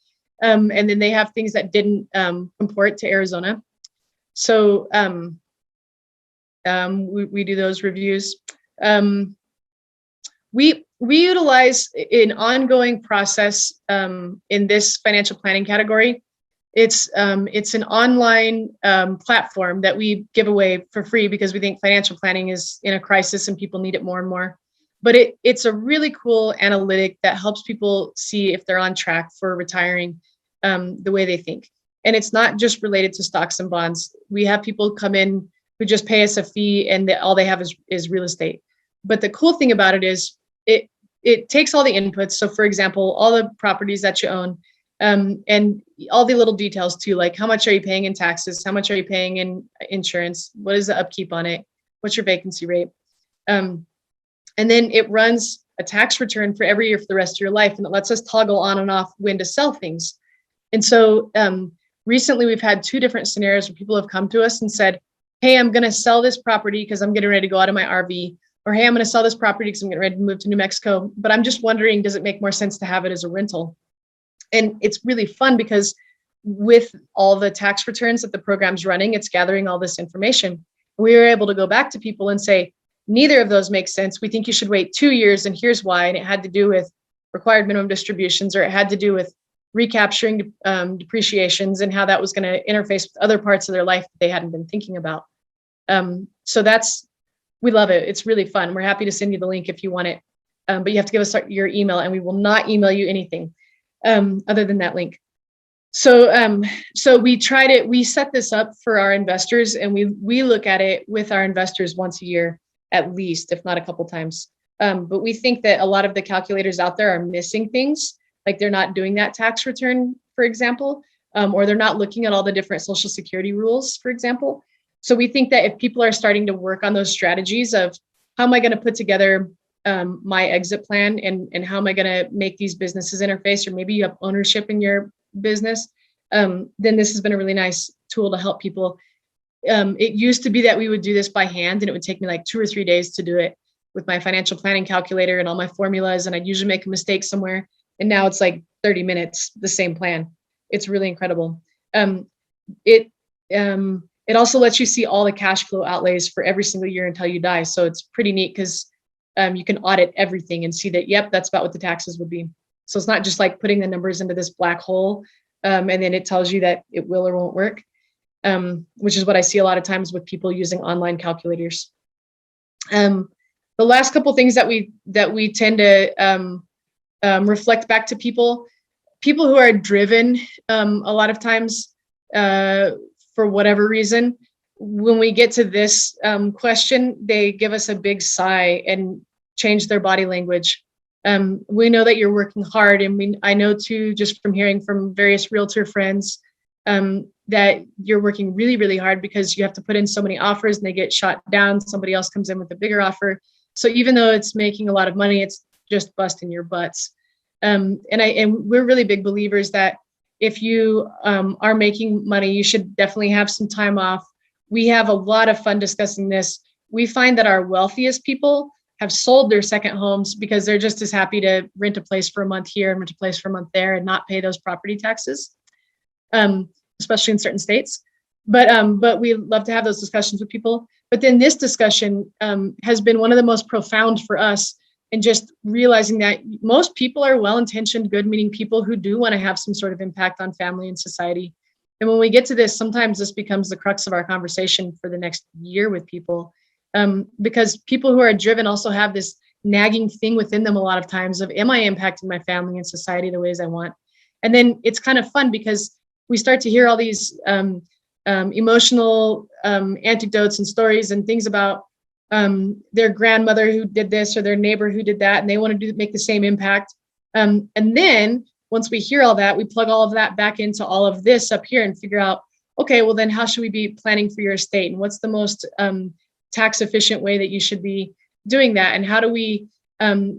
And then they have things that didn't comport to Arizona. So we do those reviews. We utilize an ongoing process in this financial planning category. It's an online platform that we give away for free because we think financial planning is in a crisis and people need it more and more. But it's a really cool analytic that helps people see if they're on track for retiring the way they think. And it's not just related to stocks and bonds. We have people come in who just pay us a fee and all they have is real estate. But the cool thing about it is it takes all the inputs. So for example, all the properties that you own, and all the little details too, like how much are you paying in taxes? How much are you paying in insurance? What is the upkeep on it? What's your vacancy rate? And then it runs a tax return for every year for the rest of your life. And it lets us toggle on and off when to sell things. And so recently we've had 2 different scenarios where people have come to us and said, hey, I'm going to sell this property because I'm getting ready to go out of my RV. Or, hey, I'm going to sell this property because I'm getting ready to move to New Mexico. But I'm just wondering, does it make more sense to have it as a rental? And it's really fun because with all the tax returns that the program's running, it's gathering all this information. We were able to go back to people and say, neither of those makes sense. We think you should wait 2 years, and here's why. And it had to do with required minimum distributions, or it had to do with recapturing depreciations and how that was going to interface with other parts of their life that they hadn't been thinking about. So we love it. It's really fun. We're happy to send you the link if you want it. But you have to give us your email, and we will not email you anything other than that link. So we set this up for our investors, and we look at it with our investors once a year, at least, if not a couple times. But we think that a lot of the calculators out there are missing things, like they're not doing that tax return, for example, or they're not looking at all the different Social Security rules, for example. So we think that if people are starting to work on those strategies of how am I going to put together my exit plan, and how am I going to make these businesses interface, or maybe you have ownership in your business, then this has been a really nice tool to help people. It used to be that we would do this by hand, and it would take me like 2 or 3 days to do it with my financial planning calculator and all my formulas, and I'd usually make a mistake somewhere. And now it's like 30 minutes, the same plan. It's really incredible. It also lets you see all the cash flow outlays for every single year until you die. So it's pretty neat because you can audit everything and see that, yep, that's about what the taxes would be. So it's not just like putting the numbers into this black hole and then it tells you that it will or won't work, which is what I see a lot of times with people using online calculators. The last couple things that we tend to reflect back to people who are driven a lot of times for whatever reason, when we get to this question, they give us a big sigh and change their body language. We know that you're working hard, and I know too, just from hearing from various realtor friends, that you're working really, really hard because you have to put in so many offers and they get shot down. Somebody else comes in with a bigger offer. So even though it's making a lot of money, it's just busting your butts. And we're really big believers that if you are making money, you should definitely have some time off. We have a lot of fun discussing this. We find that our wealthiest people have sold their second homes because they're just as happy to rent a place for a month here and rent a place for a month there and not pay those property taxes, especially in certain states. But we love to have those discussions with people. But then this discussion has been one of the most profound for us, and just realizing that most people are well-intentioned, good-meaning people who do want to have some sort of impact on family and society. And when we get to this, sometimes this becomes the crux of our conversation for the next year with people, because people who are driven also have this nagging thing within them a lot of times of, am I impacting my family and society the ways I want? And then it's kind of fun because we start to hear all these emotional anecdotes and stories and things about their grandmother who did this or their neighbor who did that, and they want to make the same impact. And then once we hear all that, we plug all of that back into all of this up here and figure out, okay, well then how should we be planning for your estate? And what's the most tax efficient way that you should be doing that? And how do we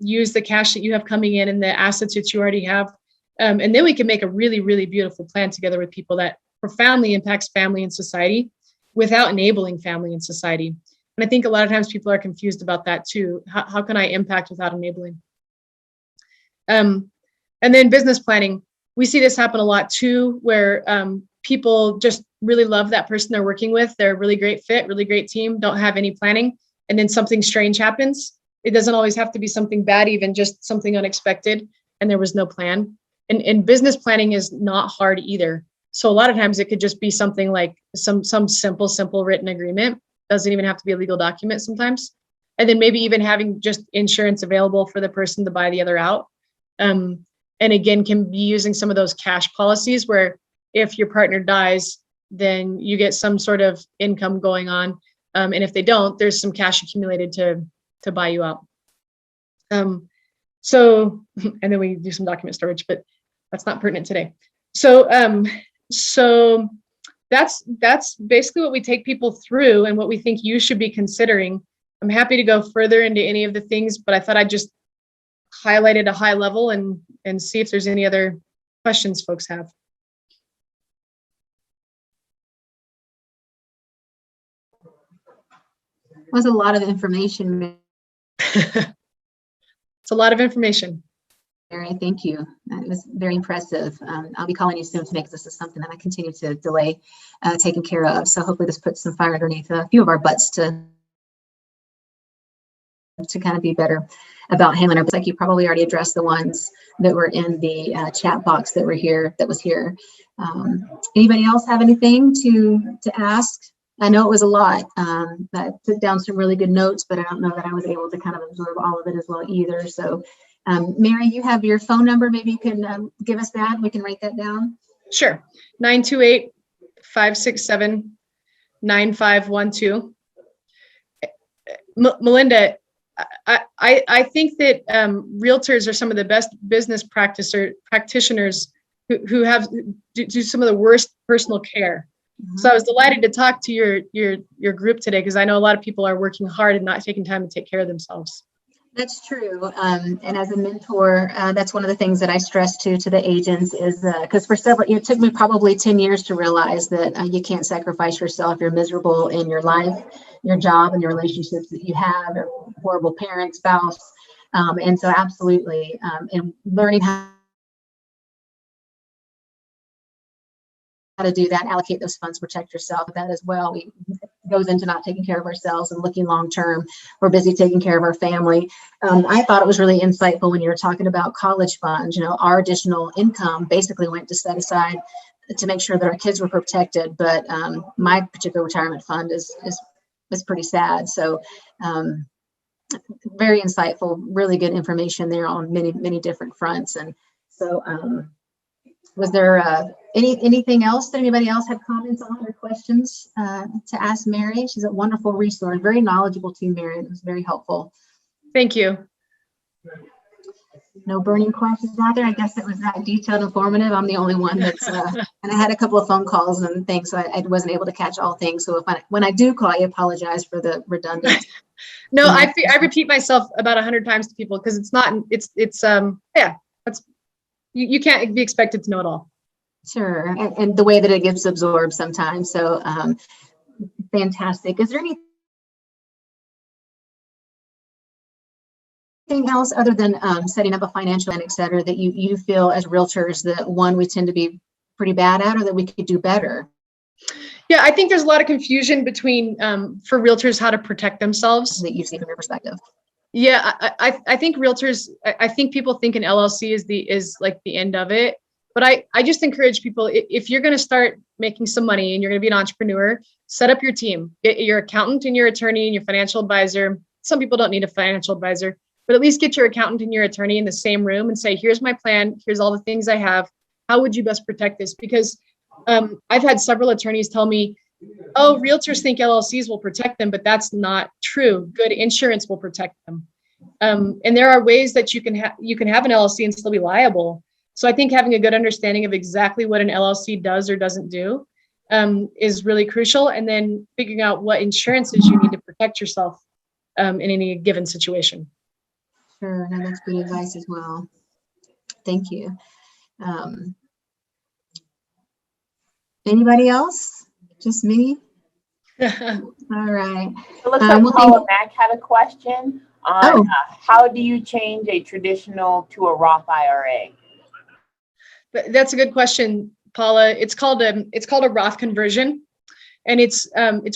use the cash that you have coming in and the assets that you already have? And then we can make a really, really beautiful plan together with people that profoundly impacts family and society without enabling family and society. And I think a lot of times people are confused about that too. How can I impact without enabling? And then business planning, we see this happen a lot too, where people just really love that person they're working with. They're a really great fit, really great team, don't have any planning. And then something strange happens. It doesn't always have to be something bad, even just something unexpected. And there was no plan. And business planning is not hard either. So a lot of times it could just be something like some simple written agreement. Doesn't even have to be a legal document sometimes. And then maybe even having just insurance available for the person to buy the other out. And again, can be using some of those cash policies where if your partner dies, then you get some sort of income going on. And if they don't, there's some cash accumulated to buy you out. So, and then we do some document storage, but that's not pertinent today. So that's basically what we take people through and what we think you should be considering. I'm happy to go further into any of the things, but I thought I'd just highlight at a high level and see if there's any other questions folks have. It was a lot of information. It's a lot of information. Mary, thank you. That was very impressive. I'll be calling you soon to make this is something that I continue to delay taking care of. So hopefully this puts some fire underneath a few of our butts to kind of be better about handling our, like you probably already addressed the ones that were in the chat box that was here. Anybody else have anything to ask? I know it was a lot. I took down some really good notes, but I don't know that I was able to kind of absorb all of it as well either. So Mary, you have your phone number. Maybe you can give us that. We can write that down. Sure. 928-567-9512. Melinda, I think that realtors are some of the best business practitioners who do some of the worst personal care. Mm-hmm. So I was delighted to talk to your group today, because I know a lot of people are working hard and not taking time to take care of themselves. That's true. And as a mentor, that's one of the things that I stress to the agents is because it took me probably 10 years to realize that you can't sacrifice yourself. You're miserable in your life, your job, and your relationships that you have, or horrible parent, spouse. And so absolutely, and learning how to do that, allocate those funds, protect yourself. That as well goes into not taking care of ourselves and looking long term. We're busy taking care of our family. I thought it was really insightful when you were talking about college funds. You know, our additional income basically went to set aside to make sure that our kids were protected. But my particular retirement fund is pretty sad. So very insightful, really good information there on many different fronts. And so was there anything else that anybody else had comments on or questions to ask Mary? She's a wonderful resource, very knowledgeable too, Mary. It was very helpful. Thank you. No burning questions out there. I guess it was that detailed, informative. I'm the only one that's, and I had a couple of phone calls and things, so I wasn't able to catch all things. So when I do call, I apologize for the redundant. No, I repeat myself about 100 times to people because you can't be expected to know it all. Sure, and the way that it gets absorbed sometimes. So fantastic. Is there anything else other than setting up a financial plan, et cetera, that you feel as realtors that we tend to be pretty bad at, or that we could do better? Yeah, I think there's a lot of confusion between for realtors how to protect themselves. That you see from your perspective. Yeah, I think realtors, I think people think an LLC is like the end of it. But I just encourage people, if you're going to start making some money and you're going to be an entrepreneur, set up your team, get your accountant and your attorney and your financial advisor. Some people don't need a financial advisor, but at least get your accountant and your attorney in the same room and say, here's my plan. Here's all the things I have. How would you best protect this? Because I've had several attorneys tell me, oh, realtors think LLCs will protect them, but that's not true. Good insurance will protect them. And there are ways that you can have an LLC and still be liable. So I think having a good understanding of exactly what an LLC does or doesn't do is really crucial. And then figuring out what insurances you need to protect yourself in any given situation. Sure, no, that's good advice as well. Thank you. Anybody else? Just me? All right. It looks like Paula Mack had a question on how do you change a traditional to a Roth IRA? That's a good question, Paula. It's called a Roth conversion, and it's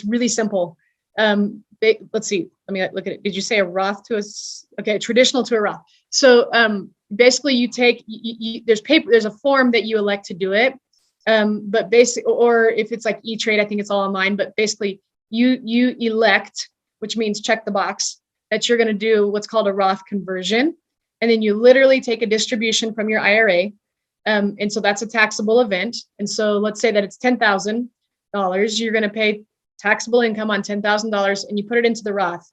really simple. Let's see. Let me look at it. Did you say a Roth to a traditional to a Roth? So basically, you take there's a form that you elect to do it. But basically, or if it's like E-Trade, I think it's all online. But basically, you elect, which means check the box, that you're going to do what's called a Roth conversion, and then you literally take a distribution from your IRA. And so that's a taxable event. And so let's say that it's $10,000. You're going to pay taxable income on $10,000 and you put it into the Roth.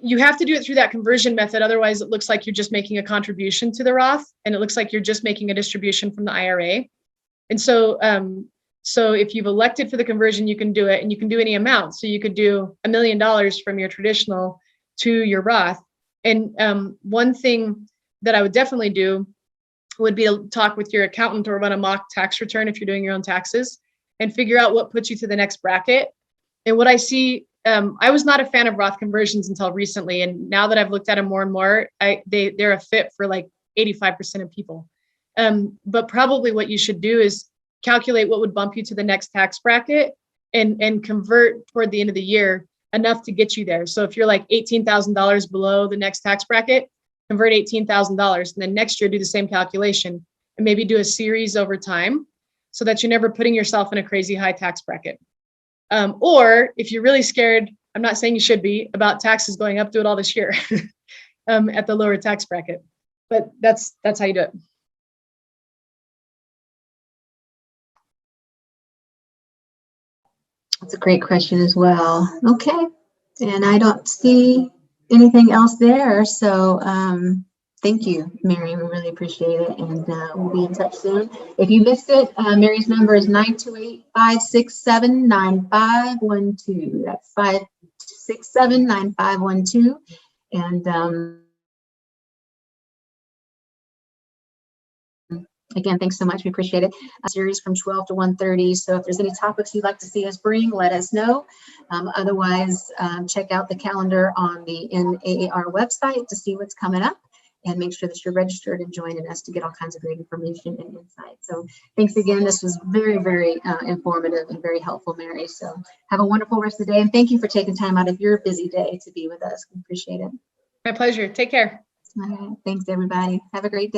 You have to do it through that conversion method. Otherwise, it looks like you're just making a contribution to the Roth, and it looks like you're just making a distribution from the IRA. And so, if you've elected for the conversion, you can do it, and you can do any amount. So you could do $1 million from your traditional to your Roth. And one thing that I would definitely do would be to talk with your accountant or run a mock tax return if you're doing your own taxes and figure out what puts you to the next bracket. And what I see, I was not a fan of Roth conversions until recently. And now that I've looked at them more and more, they're a fit for like 85% of people. But probably what you should do is calculate what would bump you to the next tax bracket and convert toward the end of the year enough to get you there. So if you're like $18,000 below the next tax bracket, convert $18,000, and then next year do the same calculation and maybe do a series over time so that you're never putting yourself in a crazy high tax bracket. Or if you're really scared, I'm not saying you should be, about taxes going up, do it all this year at the lower tax bracket. But that's how you do it. That's a great question as well. Okay, and I don't see anything else there. So thank you, Mary. We really appreciate it. And we'll be in touch soon. If you missed it, Mary's number is 928-567-9512. That's 567-9512. And again, thanks so much. We appreciate it. A series from 12 to 1:30. So if there's any topics you'd like to see us bring, let us know. Otherwise, check out the calendar on the NAAR website to see what's coming up, and make sure that you're registered and joining us to get all kinds of great information and insight. So thanks again. This was very, very informative and very helpful, Mary. So have a wonderful rest of the day. And thank you for taking time out of your busy day to be with us. We appreciate it. My pleasure. Take care. All right. Thanks, everybody. Have a great day.